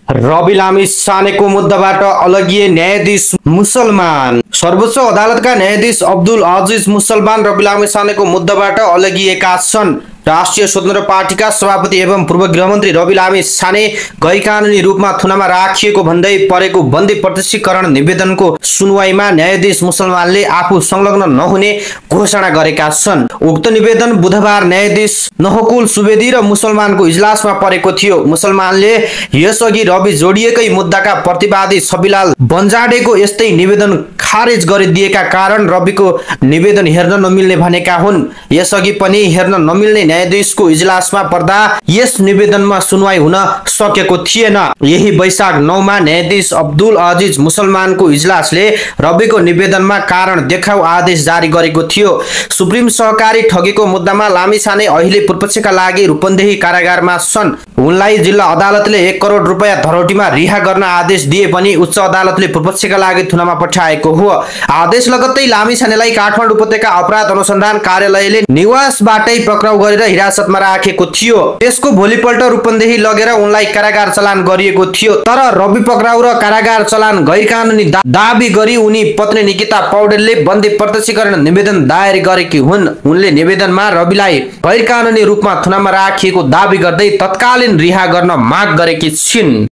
रवि लामिछानेको मुद्दाबाट अलगिए न्यायाधीश मुसलमान। सर्वोच्च अदालतका न्यायाधीश अब्दुल अजिज मुसलमान रवि लामिछानेको मुद्दाबाट अलगिएका छन्। राष्ट्रिय स्वतन्त्र पार्टीका सभापति एवं पूर्व गृहमन्त्री रवि लामिछाने गैरकानूनी रूपमा थुनामा राखिएको भन्दै परेको बन्दी प्रत्यक्षीकरण निवेदनको सुनवाईमा न्यायाधीश मुसलमानले आफू संलग्न नहुने घोषणा गरेका छन्। उक्त निवेदन बुधबार न्यायाधीश नहकुल सुवेदी र मुसलमानको इजलासमा परेको थियो। मुसलमानले यसअघि रवि जोडिएकै मुद्दाका प्रतिवादी छविलाल बन्जाडेको यस्तै निवेदन खारेज गरिदिएका कारण रविको निवेदन हेर्न नमिल्ने भनेका हुन्। यसअघि पनि हेर्न नमिल्ने न्यायाधीशको इजलासमा पर्दा यस निवेदनमा सुनवाई हुन सकेको थिएन। यही वैशाख 9 मा न्यायाधीश अब्दुल अजिज मुसलमानको इजलासले रविको निवेदनमा कारण देखाउ आदेश जारी गरेको थियो। सुप्रिम सहकारी ठगीको मुद्दामा लामिछाने अहिले पूर्वपक्षका लागि रूपन्देही कारागारमा छन्। उनलाई जिल्ला अदालतले 1 करोड रुपैयाँ धरोटीमा रिहा गर्न आदेश दिए पनि उच्च अदालतले पूर्वपक्षका लागि थुनामा पठाएको हो। आदेश लगत्तै लामिछानेलाई काठमाडौँ उपत्यका अपराध अनुसन्धान कार्यालयले निवासबाटै पक्राउ गरेर हिरासतमा राखेको थियो। त्यसको भोलिपल्ट रूपन्देही लगेर उनलाई कारागार चलान गरिएको थियो। तर रवि पक्राउ र कारागार चलान गैरकानूनी दाबी गरी उनी पत्नी निकिता पौडेलले बन्दी प्रत्यक्षीकरण निवेदन दायर गरेकी हुन्। उनले निवेदनमा रविलाई गैरकानूनी रूपमा थुनामा राखिएको दाबी गर्दै तत्कालीन रिहा गर्न माग गरेकी छिन्।